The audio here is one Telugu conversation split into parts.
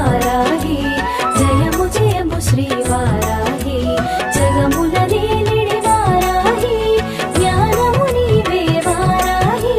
వారాహి జయము జయము శ్రీ వారాహి జగముల నేలిడి వారాహి జ్ఞానము నీవే వారాహి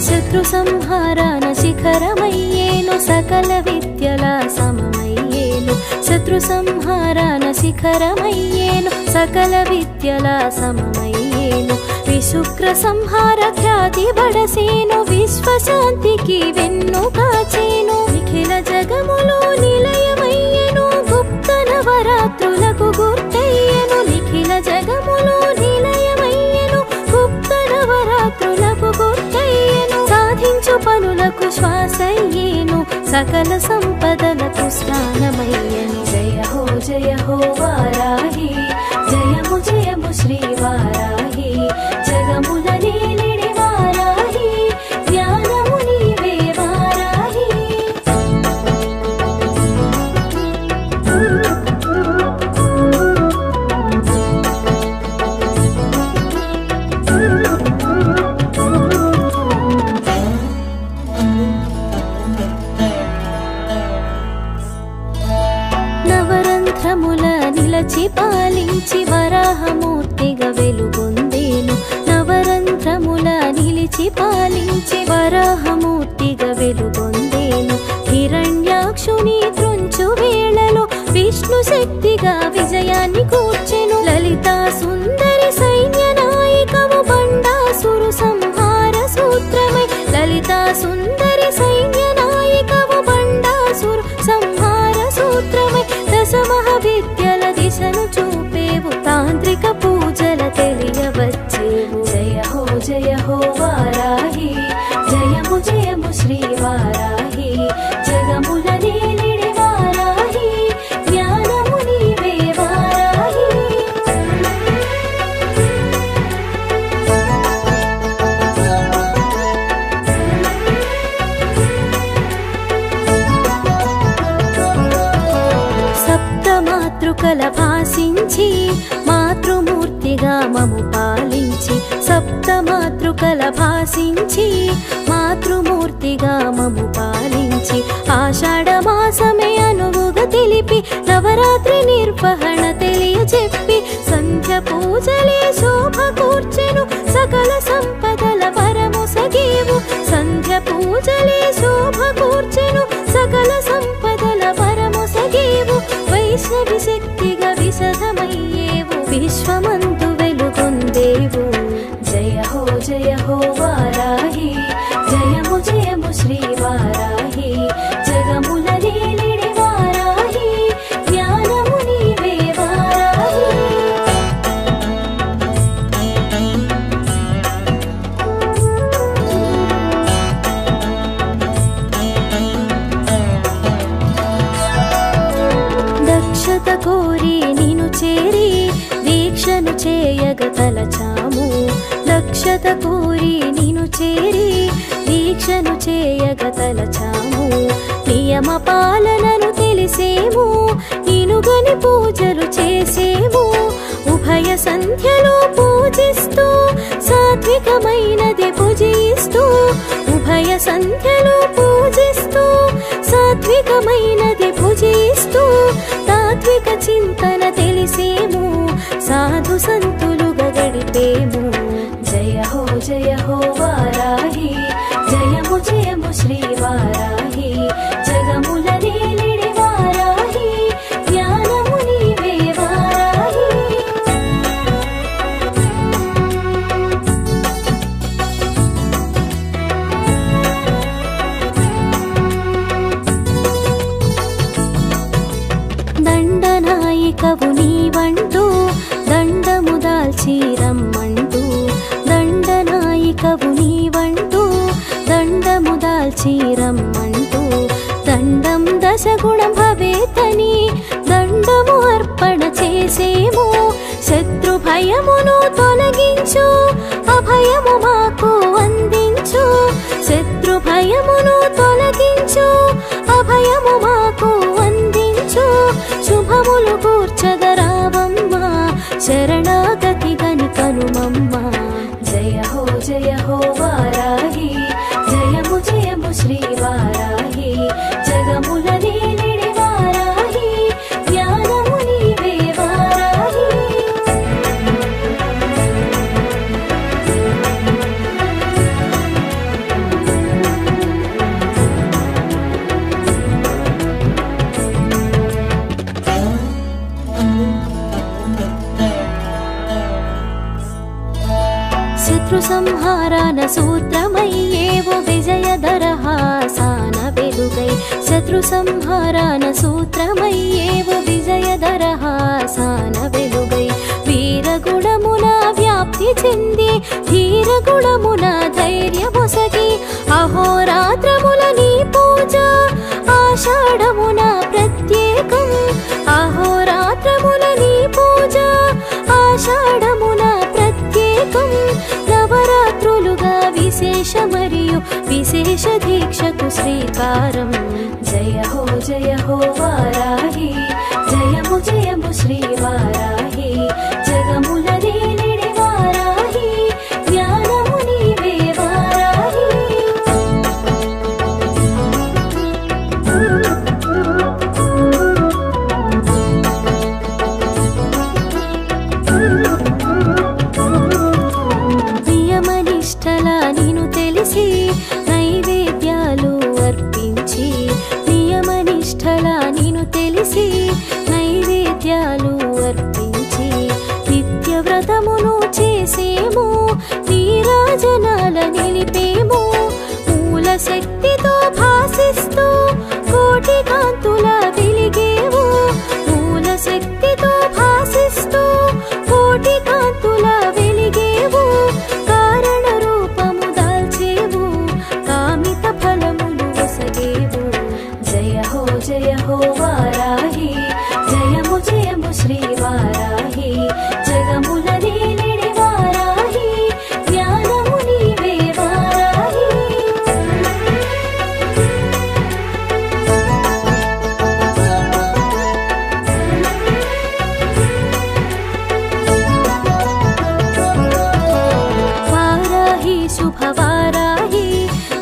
శత్రు సంహారాన శిఖరమయ్యేను సకల విద్యల సమమయ్యేను శత్రు సంహారాన శిఖరమయ్యేను సకల విద్యల సమమయ్యేను విశుక్ర సంహార ఖ్యాతి బడసేను విశ్వశాంతికి వెన్ను కాచేను నిఖిల జగములో నిలయమయ్యేను గుప్త నవరాత్రులకు గుర్తయ్యేను నిఖిల జగములో నిలయమయ్యేను గుప్త నవరాత్రులకు గుర్తయ్యేను సాధించు పనులకు శ్వాసయ్యేను సకల సంపదలకు స్థానమయ్యేను జయ హో వారాహి జయము జయము శ్రీ వారాహి జగముల నేలిడి వారాహి జ్ఞానము నీవే వారాహి నవరంధ్రముల నిలచి పాలించి వరాహమూర్తిగా వెలుగొందేను నవరంధ్రముల నిలిచి పాలించి వరాహమూర్తిగా వెలుగొందేను హిరణ్యాక్షుని త్రుంచు వేళలో విష్ణు శక్తిగా విజయాన్ని కూర్చెను లలితా సుందరి సైన్య నాయకము బండాసురు సంహార సూత్రమై లలితా సుందరి సైన్య నాయకము బండాసురు సంహార సూత్రమై దశమహావిద్యల దిశను చూపేవు తాంత్రిక పూజల తెలియవచ్చేవు జయ హో వారాహి జయము జయము శ్రీ వారాహి జగముల నేలిడి వారాహి జ్ఞానము నీవే వారాహి సప్తమాతృకల భాసించి మాతృమూర్తిగా మము పాలించి సప్తమాతృకల భాసించి మాతృమూర్తిగా మము పాలించి ఆషాఢమాసమే అనువుగా తెలిపి నవరాత్రి నిర్వహణ తెలియచెప్పి సంధ్య పూజలే శోభ కూర్చెను సకల సంపదల వరము సగేవు సంధ్య పూజలే శోభ కూర్చెను సకల సంపదల వరము సగేవు వైష్ణవి శక్తిగా విశదమయ్యేవు విశ్వమందు వెలుగొందేవు జయ హో వారాహి జయము జయము శ్రీ వారాహి జగముల నేలిడి వారాహి జ్ఞానము నీవే వారాహి దక్షత కోరి నిను చేరి దీక్షను చేయగ తలచాము దక్షత కోరి నిను చేరి దీక్షను చేయగ తలచాము నియమ పాలనను తెలిసేము నినుగని పూజలు చేసేము ఉభయ సంధ్యలో పూజిస్తూ సాత్వికమైనది పూజిస్తూ ఉభయ సంధ్యలో పూజిస్తూ సాత్వికమైనది పూజిస్తూ తాత్విక చింతన తెలిసేము సాధు సంతులుగా గడిపేము జయ హో వారాహి జయము జయము శ్రీ వారాహి జగముల నేలిడి వారాహి జ్ఞానము నీవే వారాహి దండనాయికవు నీవంటూ దండము దాల్చి రమ్మంటూ దండనాయికవు నీవంటూ దండము దాల్చి రమ్మంటూ దండం దశగుణం భవేతని దండము అర్పణ చేసేము శత్రు భయమును తొల అభయము మాకు అందించు, శత్రు భయమును తొలగించు, అభయము మాకు అందించు, శుభములు కూర్చగరావమ్మ, శరణాగతి గని కనుమమ్మ. జయ హో వారాహి, జయము జయము శ్రీ వారాహి, జగముల నీలిడి వారాహి, జ్ఞానము నీవే వారాహి. శత్రు సంహారాన సూత్రమయ్యేవు విజయదరహాసాన వెలుగై, శత్రు సంహారాన సూత్రమయ్యేవు విజయదరహాసాన వెలుగై, వీరగుణమున వ్యాప్తి చెంది ధీరగుణమున ధైర్యమొసగి, అహోరాత్రముల నీ పూజ ఆషాఢమున ప్రత్యేకం, అహోరాత్రముల నీ పూజ ఆషాఢమున ప్రత్యేకం, నవరాత్రులుగా విశేష మరియు విశేష దీక్షకు శ్రీకారం. జయ హో వారాహి, జయము జయము శ్రీ వారాహి, జగముల నీలిడి వారాహి, జ్ఞానము నీవే వారాహి. నియమనిష్టల నిను తెలిసి నైవేద్యాలు అర్పించి, నియమనిష్టల నిను తెలిసి నైవేద్యాలు అర్పించి, నిత్యవ్రతమును చేసేము, నీరాజనాల నిలిపేము, మూల శక్తితో భాసిస్తూ కోటి కాంతుల వెలిగేవు, మూల శక్తితో భాసిస్తూ కోటి కాంతుల వెలిగేవు, కారణ రూపము దాల్చేవు, కామిత ఫలములు వసగేవు. జయ హో వారాహి, జయము జయము శ్రీ వారాహి, జగముల నీలిడి వారాహి, జ్ఞానము నీవే వారాహి. వారాహి శుభవారాహి,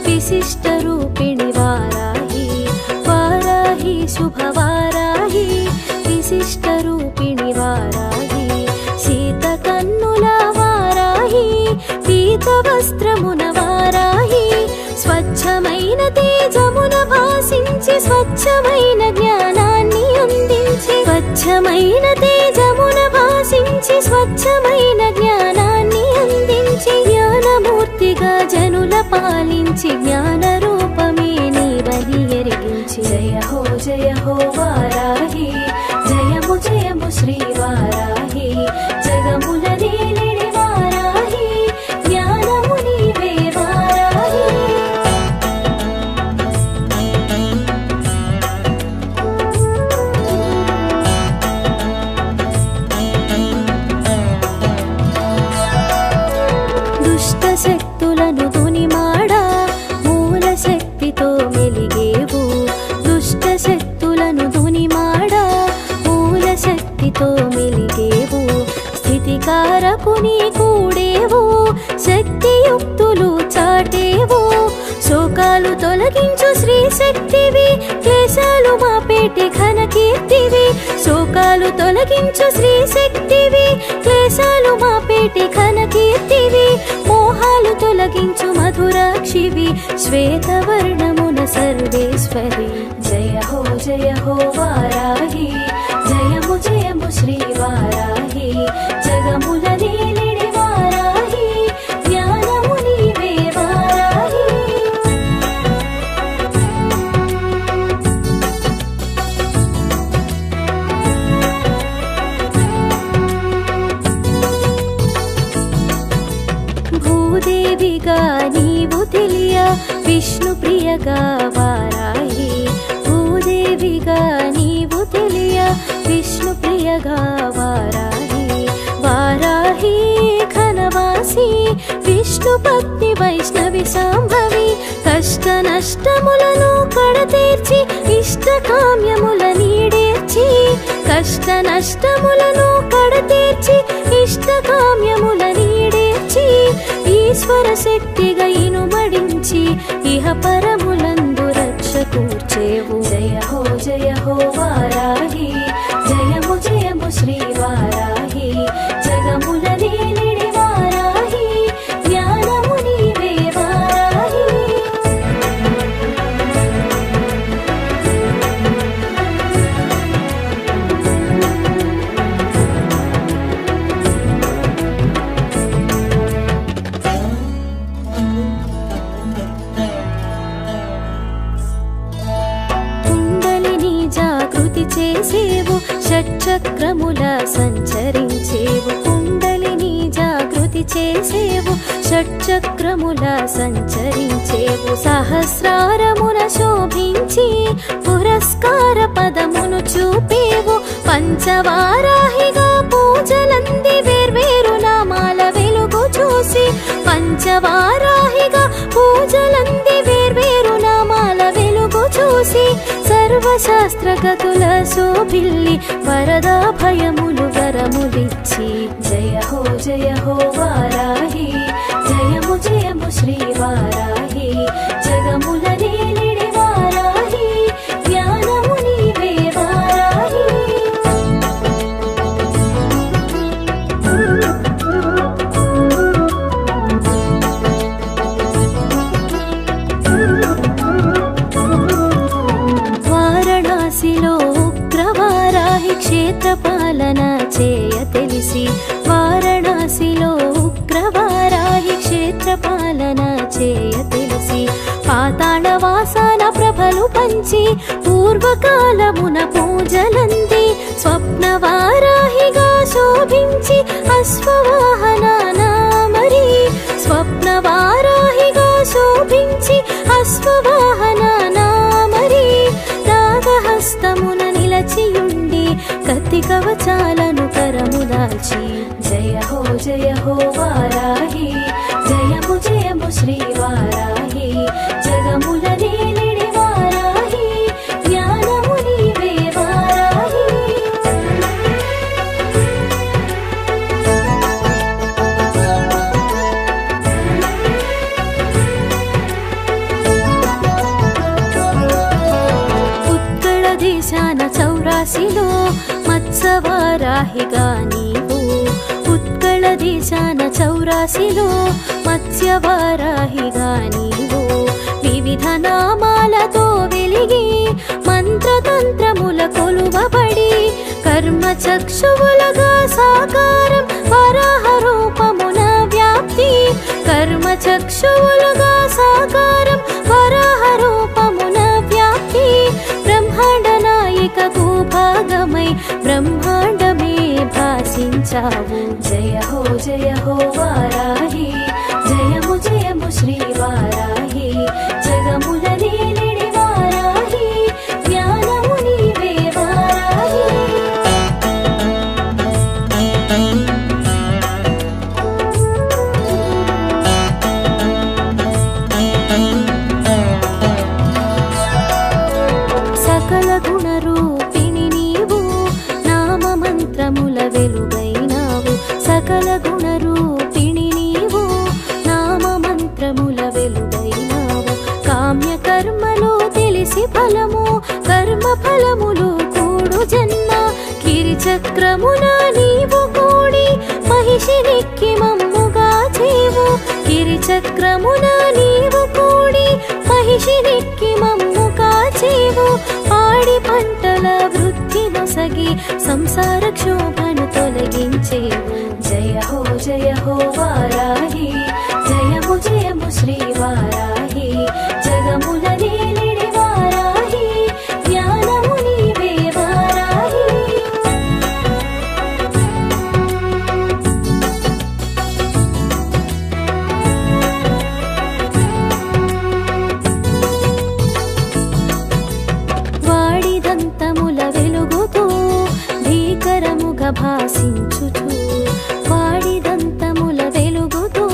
విశిష్ట రూపిణి వారాహి, వారాహి శుభవారాహి, విశిష్ట రూపిణి వారాహి, శీత కన్నుల వారాహి, పీత వస్త్రమున వారాహి, స్వచ్ఛమైన తేజమున భాసించి స్వచ్ఛమైన జ్ఞానాన్ని అందించి, స్వచ్ఛమైన తేజమున భాసించి స్వచ్ఛమైన జ్ఞానాన్ని అందించి, జ్ఞానమూర్తిగా జనుల పాలించి జ్ఞాన రూపమే నీవని ఎరిగించి. జయ హో వారాహి, జయము జయము శ్రీ వారాహి, జగముల నీలిడి వారాహి, జ్ఞానము నీవే వారాహి. దుష్ట శక్తులను దునిమాడా, మూల శక్తితో మెలిగేవు, దుష్ట శక్తులను దునిమాడా, మూల శక్తితో మెలిగేవు, స్థితికారకు నీ కూడేవు, శక్తియుక్తులు చాటేవు, శోకాలు తొలగించు శ్రీ శక్తివి, క్లేశాలు మాపేటి ఘన కీర్తివి, శోకాలు తొలగించు శ్రీ శక్తివి, క్లేశాలు మాపేటి ఘన కీర్తివి, మోహాలు తొలగించు మధురాక్షివి, శ్వేతవర్ణమున సర్వేశ్వరి. జయ హో వారాహి, జయము జయము శ్రీ వారాహి, జగముల నీలిడి వారాహి, జ్ఞానము నీవే వారాహి. భూదేవిగా నీవు తెలియ విష్ణు ప్రియగా వారాహి, భూదేవిగా నీవు తెలియ విష్ణు ప్రియగా వారాహి, వారాహి ఘనవాసి విష్ణు భక్తి వైష్ణవి సాంభవి కష్ట నష్టములను కడతీర్చి ఇష్టకామ్యముల నీడేర్చి కష్ట నష్టములను కడతీర్చి ఇష్టకామ్యముల నీడేర్చి ఈశ్వర శక్తిగా ఇనుమడించి ఇహ పరములందు రక్ష కూర్చేవు జయ హో వారాహి జయము జయము శ్రీ వారాహి జగముల నీలిడి వారాహి జ్ఞానము నీవే వారాహి కుండలిని జాగృతి చేసేవు షట్చక్రముల సంచరించేవు కుండలిని జాగృతి చేసేవు షట్చక్రముల సంచరించేవు సహస్రారమున శోభించి పురస్కార పదమును చూపేవు పంచవారాహిగా పూజలంది వేర్వేరు నామాల వెలుగు చూసి పంచవారాహిగా పూజలంది వేర్వేరు నామాల వెలుగు చూసి సర్వశాస్త్రగతుల శోభిల్లి వరదా భయములు వరములిచ్చి జయ హో వారాహి జయము జయము శ్రీ వారాహి జగముల నీలిడి వారాహి జ్ఞానము నీవే వారాహి వారణాసిలో ఉగ్రవారాహి క్షేత్రపాలన చేయ తెలిసి వారణాసిలో ఉగ్రవారాహి క్షేత్రపాలన చేయ తెలిసి పాతాళవాసాన ప్రభలు పంచి పూర్వకాలమున పూజలంది స్వప్నవారాహిగా శోభించి అశ్వవాహన నామరి స్వప్నవారాహిగా శోభించి అశ్వవాహన నామరి నాగహస్తమున నిలచియుండి కత్తి కవచాలను కరము దాల్చి జయ హో వారాహి జయము జయము శ్రీ వారాహి జగముల నీలిడి వారాహి జ్ఞానము నీవే వారాహి ఉత్కళ దేశాన చౌరాసిలో మత్స్యవారాహిగా నీవు ఉత్కళ దేశాన చౌరాసిలో మత్స్యవారాహిగా నీవు వివిధ నామాలతో వెలిగి మంత్రతంత్రముల కొలువబడి కర్మచక్షువులుగా సాకారం వరాహ రూపమున వ్యాప్తి కర్మచక్షువులుగా సాకారం వరాహ రూపమున వ్యాప్తి బ్రహ్మాండ నాయికకు భాగమై బ్రహ్మాండమే భాసించావు జయ హో వారాహి జయము జయము శ్రీ వారాహి జగముల నీలిడి వారాహి జ్ఞానము నీవే వారాహి సకల గుణరూపిణి నీవు నామ మంత్రముల వెలుగైనావు సకల గుణరూపిణి నీవు నామ మంత్రముల వెలుగైనావు కామ్య కర్మలు తెలిసి ఫలము కర్మ ఫలములు కూడు జన్మ కిరిచక్రమున నీవు కూడి మహిషినికి మమ్ముగా చేవు కిరిచక్రమున నీవు కూడి మహిషినికి మమ్ముగా చేవు పాడి పంటల వృద్ధి నొసగి సంసార క్షోభను తొలగించేవు జయ హో వారాహి జయము జయము శ్రీ వారాహి జగముల నీలిడి వారాహి జ్ఞానము నీవే వారాహి వాడిదంతముల వెలుగుతూ భీకరముగా భాసించుచు వాడిదంతముల వెలుగుతూ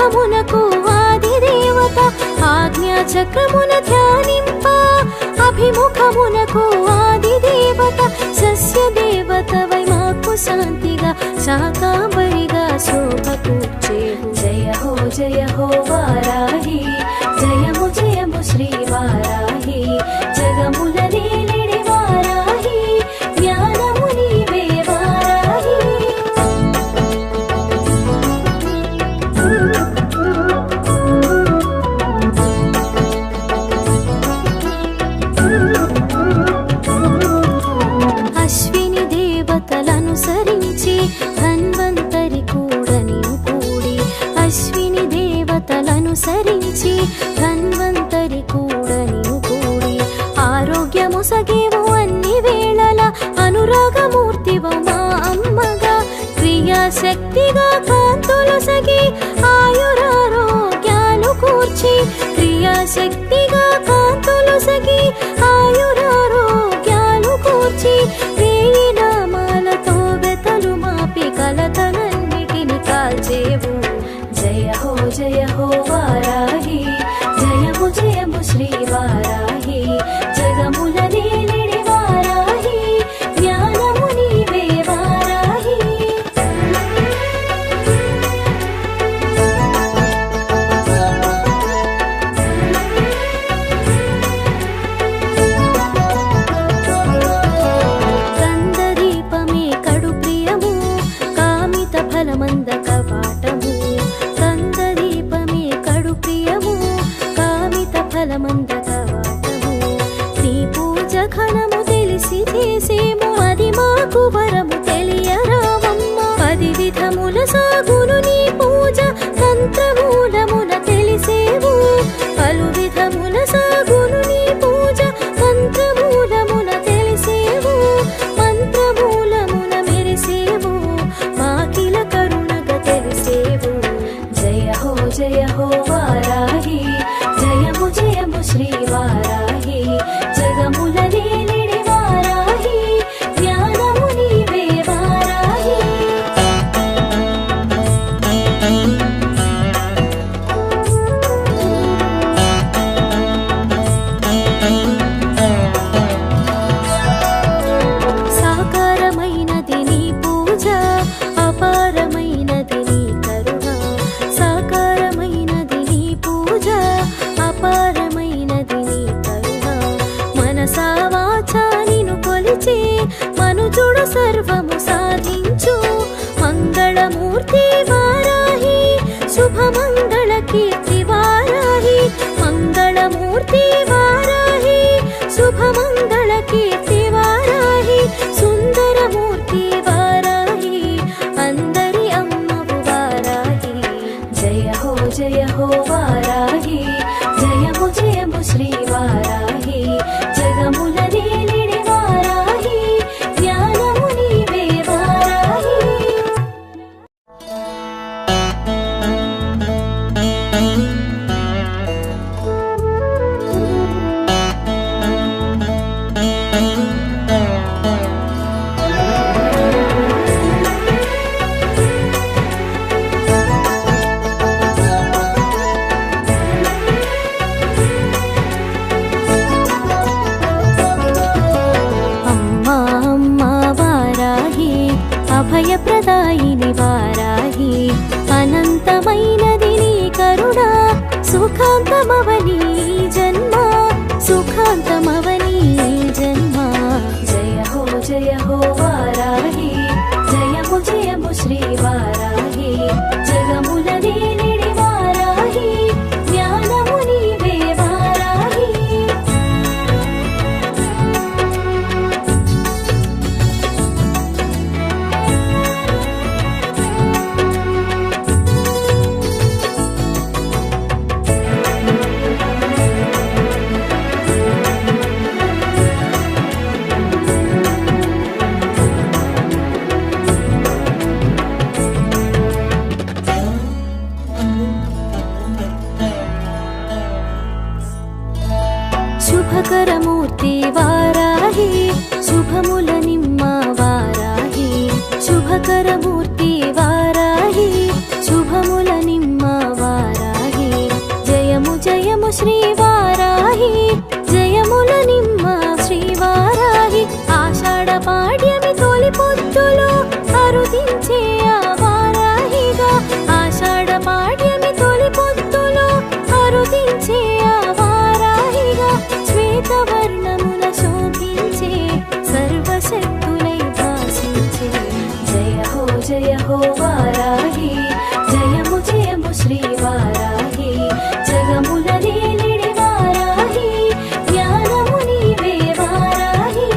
అభిముఖమునకు ఆది దేవత ఆజ్ఞా చక్రమున ధ్యానింప అభిముఖమునకు ఆది దేవత సస్య దేవతవై మాకు శాంతిగా శాకాంబరిగా శోభ కూర్చేవు జయ హో వారాహి జయము జయము శ్రీ వారాహి జగముల నేలిడి వారాహి జ్ఞానము నీవే వారాహి అశ్విని దేవతలనుసరించి ధన్వంతరి కూడా నీవు కూడి అశ్విని దేవతలనుసరించి ధన్వంతరి కూడా నీవు కూడి ఆరోగ్యము సగేవు అన్ని వేళల అనురాగమూర్తివు మా అమ్మగా క్రియాశక్తిగా కాంతులు సగి ఆయురారోగ్యాలు కూర్చి క్రియాశక్తిగా కాంతులు సగి ఆయురారోగ్యాలు కూర్చి వేయి నామాలతో వెతలు మాపి కలతలన్నిటిని కాల్చేవు జయ హో వారాహి జయము జయము శ్రీ వారాహి జగముల నేలిడి వారాహి జ్ఞానము నీవే వారాహి కందదీపమే కడు ప్రియము కామిత ఫలమంద కవాటము కందదీపమే కడు ప్రియము కామిత ఫలమంద కవాటము నీ పూజ ఘనము తెలిసి చేసేము అది మాకు వరము తెలియరావమ్మ 10 విధముల సాగును నీ పూజ తంత్రమూలమున తెలిసేవు పలు విధముల సాగును నీ పూజ తంత్రమూలమున తెలిసేవు మంత్రమూలమున మెరిసేవు మాకిల కరుణగా తెలిసేవు జయ హో వారాహి జయము జయము శ్రీ వారాహి జగముల నేలిడి వారాహి జ్ఞానము నీవే వారాహి సాకారమైనది నీ పూజ అపారమైనది నీ కరుణ సాకారమైనది నీ పూజ అపారమైనది నీ కరుణ మనసా వాచా నిన్ను కొలిచే మనుజుడు సర్వము సాధించు మంగళమూర్తి వారాహి శుభమంగళ కీర్తి వారాహి మంగళమూర్తి వారాహి శుభమంగళ కీర్తి వారాహి సుందరమూర్తి వారాహి అందరి అమ్మవు వారాహి జయ హో వారాహి జయము జయము శ్రీ వారాహి జగముల నేలిడి వారాహి జ్ఞానము నీవే వారాహి అభయప్రదాయిని వారాహి అనంతమైనది నీ కరుణ సుఖాంతమవని జన్మ సుఖాంతమవని జన్మ జయ హో వారాహి జయము జయము శ్రీ వారాహి జగముల నేలిడి వారాహి జ్ఞానము నీవే వారాహి శుభకరమూర్తి వారాహి శుభముల నిమ్మ వారాహి శుభకరమూర్తి వారాహి శుభముల నిమ్మ వారాహి శ్రీవారాహి జయముల నిమ్మ శ్రీవారాహి ఆషాఢ పాడ్యమి తొలి పొద్దులో అరుదించే ఆ వారాహిగా ఆషాఢ పాడ్యమి తొలి పొద్దులో అరుదించే ఆ వారాహిగా శ్వేతవర్ణముల శోభించే సర్వశక్తులై భాషించే జయ హో వారాహి జయము జయము శ్రీవారాహి జగముల నేలిడి వారాహి జ్ఞానము నీవే వారాహి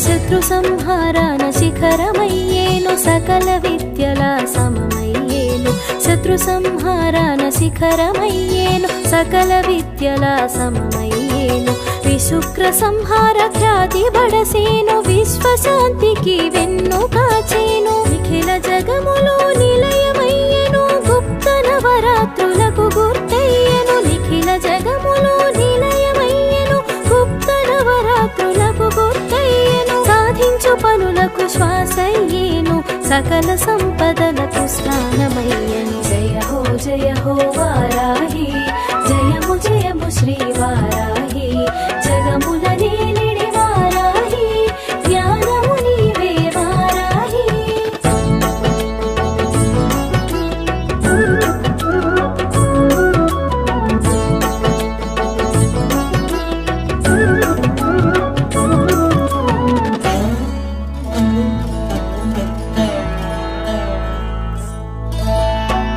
శత్రు సంహారాన శిఖరమయ్యేను సకల విద్యల సమమయ్యేను శత్రు సంహారాన శిఖరమయ్యేను సకల విద్యల సమమయ్యేను విశుక్ర సంహార ఖ్యాతి బడసేను విశ్వశాంతికి వెన్ను కాచేను నిఖిల జగములో నిలయమయ్యేను గుప్త నవరాత్రులకు గుర్తయ్యేను నిఖిల జగములో నిలయమయ్యేను గుప్త నవరాత్రులకు గుర్తయ్యేను సాధించు పనులకు శ్వాసయ్యేను సకల సంపదలకు స్థానమయ్యేను జయ హో వారాహి జయము జయము శ్రీవారాహి జగముల నేలిడి వారాహి జ్ఞానము నీవే వారాహి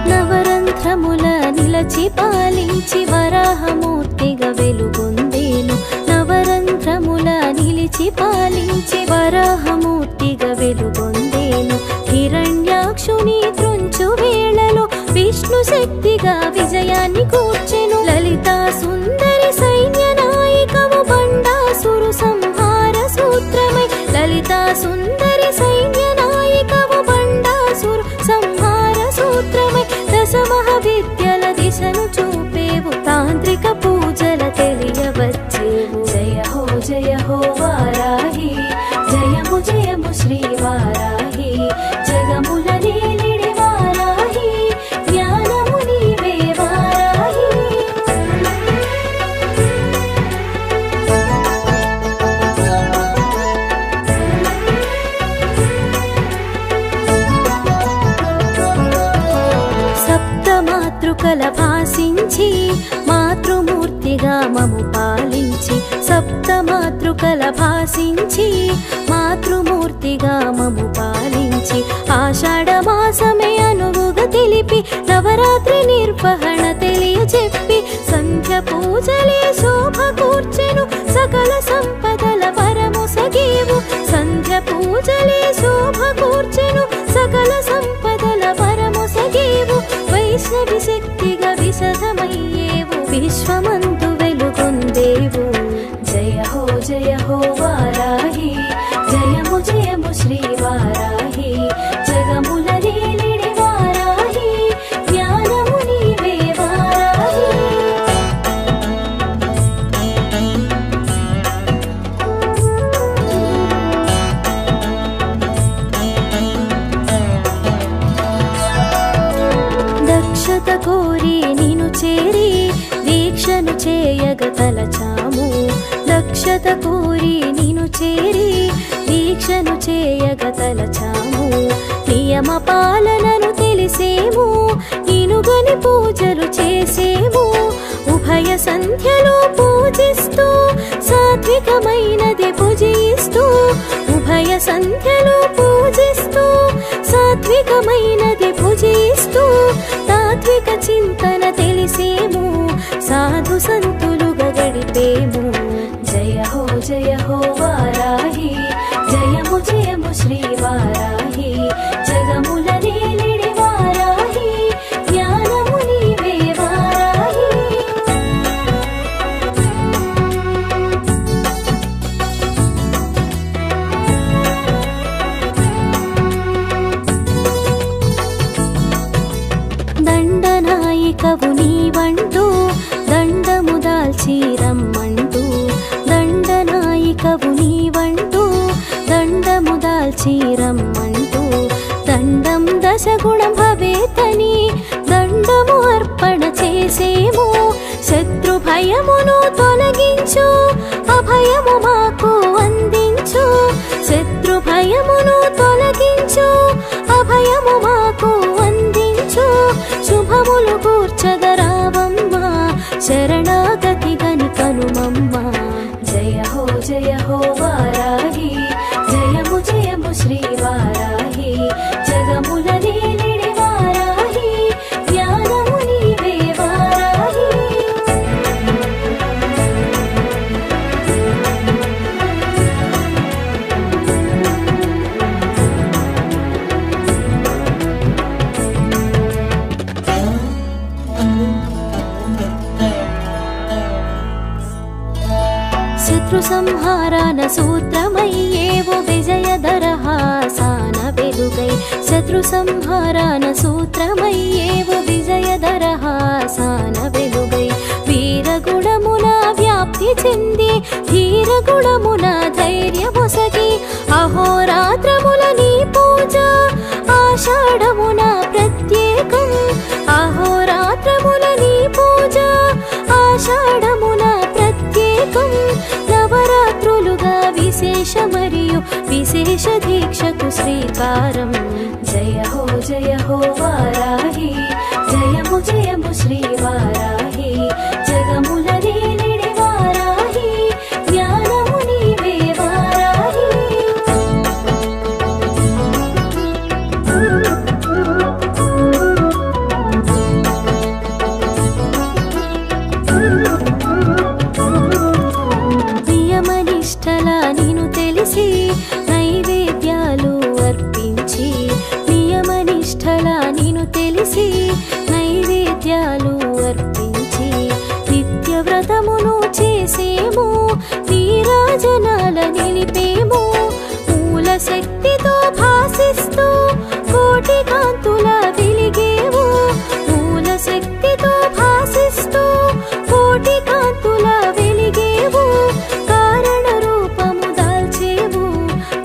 నవరంధ్రముల నిలచి పాలించి వరాహమూర్తిగా వెలుగొందేను నవరంధ్రముల నిలిచి పాలించి వరాహమూర్తిగా వెలుగొందేను హిరణ్యాక్షుని త్రుంచు వేళలో విష్ణు శక్తిగా విజయాన్ని కూర్చెను లలితా సుందరి సైన్య నాయకము బండాసురు సంహార సూత్రమై లలితా సుందరి సైన్య నాయకము బండాసురు సంహార సూత్రమై దశ మహావిద్యల దిశను చూపేవు తాంత్రిక పూజల తెలియవచ్చేవు జయ హో వారాహి జయము జయము శ్రీవారాహి జగముల నేలిడి వారాహి జ్ఞానము నీవే వారాహి సప్తమాతృకల భాసించి మాతృమూర్తిగా మము పాలించి సప్తమాతృకల భాసించి మాతృమూర్తిగా మము పాలించి ఆషాఢ మాసమే అనువుగా తెలిపి నవరాత్రి నిర్వహణ తెలియచెప్పి సంధ్య పూజలే శోభ కూర్చెను సకల సంపదల వరము సగేవు సంధ్య పూజలే శోభ కూర్చెను సకల సంపదల వరము సగేవు వైష్ణవి శక్తిగా విశదమయ్యేవు విశ్వమందు వెలుగొందేవు జయ హో వారాహి జయము జయము శ్రీవారాహి జగముల నేలిడి వారాహి జ్ఞానము నీవే వారాహి దక్షత కోరి నిను చేరి దీక్షను చేయగ తలచాము దక్షత కోరి నిను చేరి దీక్షను చేయగ తలచాము నియమ పాలనను తెలిసేము ఇనుగని పూజలు చేసేము ఉభయ సంధ్యలో పూజిస్తూ సాత్వికమైనది పూజిస్తూ ఉభయ సంధ్యలో పూజిస్తూ సాత్వికమైనది పూజిస్తూ తాత్విక చింతన తెలిసేము సాధు సంతులుగా గడిపేము జయ హో వారాహి జయము జయము శ్రీవారాహి జగముల నేలిడి వారాహి జ్ఞానము నీవే వారాహి సగుణం భవేతని దండము అర్పణ చేసేము. శత్రు భయమును తొలగించు, అభయము మాకు అందించు. శత్రు భయమును తొలగించు, అభయము మాకు అందించు. శుభములు కూర్చగరావమ్మ, శరణాగతి గని కనుమమ్మ. జయ హో వారాహి, జయము జయము శ్రీ వారాహి. జగముల నేలిడి వారాహి, జ్ఞానము నీవే వారాహి. శత్రు సంహారాన సూత్రమయ్యేవు విజయదరహాసాన వెలుగై. శత్రు సంహారాన సూత్రమయ్యేవు విజయదరహాసాన వెలుగై. వీరగుణమున వ్యాప్తి చెంది ధీరగుణమున ధైర్యమొసగి. అహోరాత్రముల నీ పూజ ఆషాఢమున ప్రత్యేకం. అహోరాత్రముల నీ పూజ ఆషాఢమున ప్రత్యేకం. నవరాత్రులుగా విశేష మరియు విశేష దీక్షకు శ్రీకారం. జయ హో వారాహి, జయము జయము శ్రీ వారాహి. జగముల నేలిడి వారాహి, జ్ఞానము నీవే వారాహి. నియమనిష్టల నిను తెలిసి నైవేద్యాలు అర్పించి. నియమనిష్టల నిను తెలిసి నైవేద్యాలు అర్పించి. నిత్య వ్రతమును చేసేము, నీరాజనాల నిలిపేము. మూల శక్తితో భాసిస్తూ కోటి కాంతుల వెలిగేవు. మూల శక్తితో భాసిస్తూ కోటి కాంతుల వెలిగేవు. కారణ రూపము దాల్చేవు,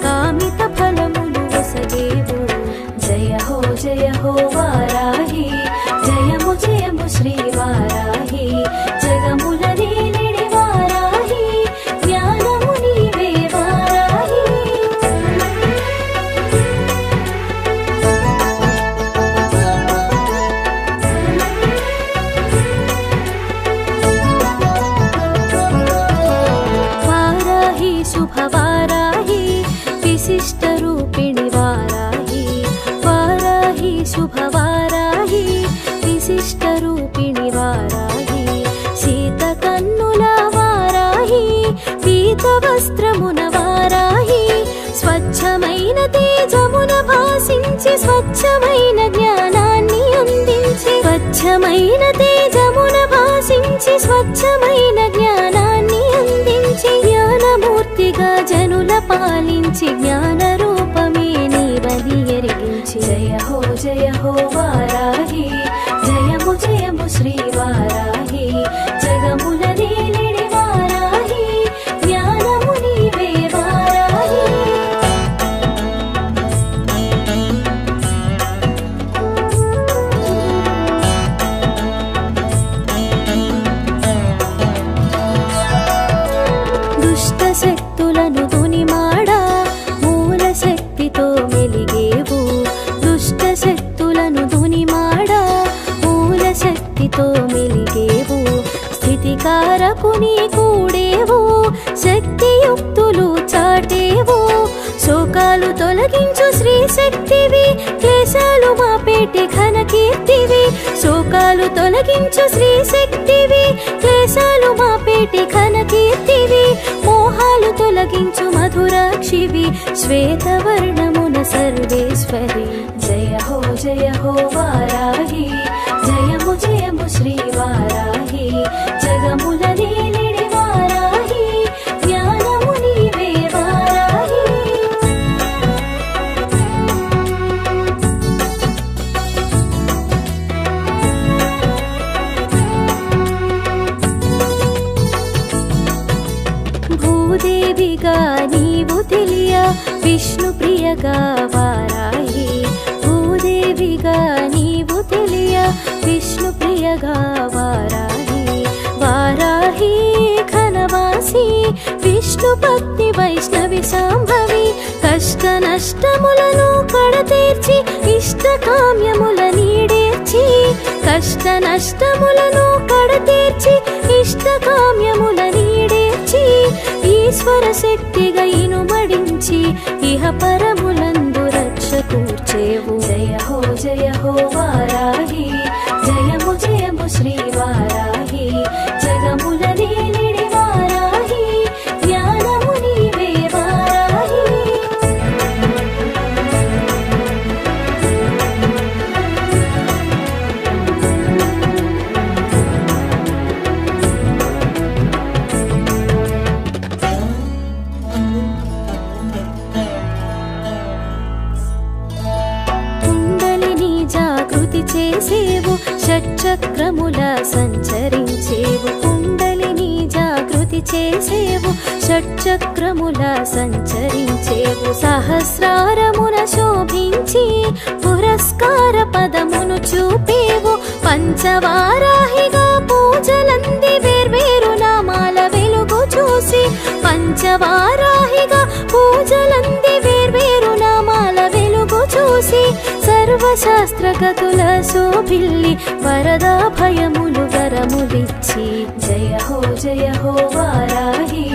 కామిత ఫలములు వసగేవు. జయ హో వారాహి, జయము జయము శ్రీ వారాహి. జగముల నేలిడి వారాహి, జ్ఞానము నీవే వారాహి. వారాహి శుభవారాహి, విశిష్ట రూపిణి వారాహి. వారాహి శుభవారాహి, విశిష్ట రూపిణి వారాహి. శీత కన్నుల వారాహి, పీత వస్త్రమున వారాహి. స్వచ్ఛమైన తేజమున భాసించి స్వచ్ఛమైన జ్ఞానాన్ని అందించి. స్వచ్ఛమైన తేజమున భాసించి స్వచ్ఛమైన జ్ఞానాన్ని అందించి. జ్ఞానమూర్తిగా జనుల పాలించి జ్ఞాన రూపమే నీవని ఎరిగించి. జయ హో వారాహి, జయము జయము శ్రీ వారాహి. జగముల నేలిడి వారాహి, జ్ఞానము నీవే వారాహి. దుష్ట శక్తులను దునిమాడా, మూల శక్తితో మెలిగేవు. దుష్ట శక్తులను దునిమాడా, మూల శక్తితో మెలిగేవు. స్థితికారకుని కూడేవు, శక్తియుక్తులు చాటేవు. శోకాలు తొలగించు శ్రీ శక్తివి, క్లేశాలు మాపేటి ఘన కీర్తివి. శోకాలు తొలగించు శ్రీ శక్తివి, క్లేశాలు మాపేటి ఘన కీర్తివి. మోహాలు తొలగించు మధురాక్షివి, శ్వేతవర్ణమున సర్వేశ్వరి. జయ హో వారాహి, జయము జయము శ్రీ వారాహి. జగముల నేలిడి వారాహి, జ్ఞానము నీవే వారాహి. భూదేవిగా నీవు తెలియ, విష్ణు ప్రియగా వారాహి. భూదేవి దుర్గా వారాహి వారాహి ఘనవాసి విష్ణు భక్తి వైష్ణవి సాంభవి కష్ట నష్టములను కడతీర్చి ఇష్టకామ్యముల నీడేర్చి కష్ట నష్టములను కడతీర్చి ఇష్టకామ్యముల నీడేర్చి ఈశ్వర శక్తిగా ఇనుమడించి ఇహ పరములందు రక్ష కూర్చేవు జయ హో వారాహి జయము జయము శ్రీ వారాహి జగముల నీలిడి వారాహి జ్ఞానము నీవే వారాహి కుండలిని జాగృతి చేసేవు షట్చక్రముల సంచరించేవు కుండలిని జాగృతి చేసేవు షట్చక్రముల సంచరించేవు సహస్రారమున శోభించి పురస్కార పదమును చూపేవు పంచవారాహిగా పూజలంది వేర్వేరు నామాల వెలుగు చూసి పంచవారాహిగా పూజలంది వేర్వేరు నామాల వెలుగు చూసి సర్వశాస్త్రగతుల శోభిల్లి వరదా భయములు వరములిచ్చి జయ హో వారాహి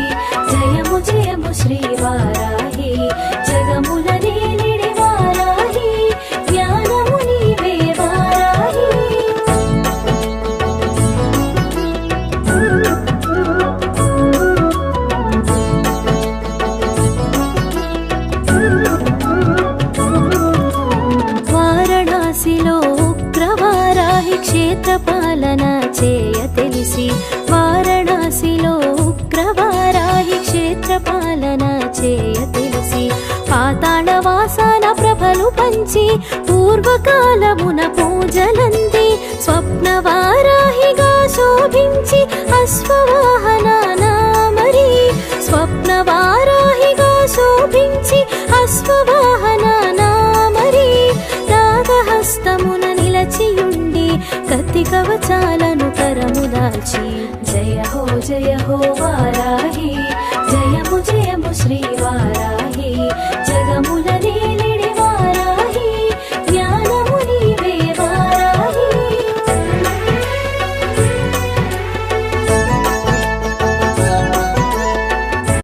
జయము జయము శ్రీ వారాహి జగముల నీలిడి వారాహి జ్ఞానము నీవే వారాహి వారణాసిలో ఉగ్రవారాహి క్షేత్రపాలన చేయ తెలిసి వారణాసిలో ఉగ్రవారాహి క్షేత్రపాలన చేయ తెలిసి పాతాళవాసాన ప్రభలు పంచి పూర్వకాలమున పూజలంది స్వప్నవారాహిగా శోభించి అశ్వవాహన నామరి స్వప్నవారాహిగా శోభించి అశ్వవాహన నామరి నాగహస్తమున నిలచియుండి కత్తి కవచాలను కరము దాల్చి జయ హో వారాహి జయము జయము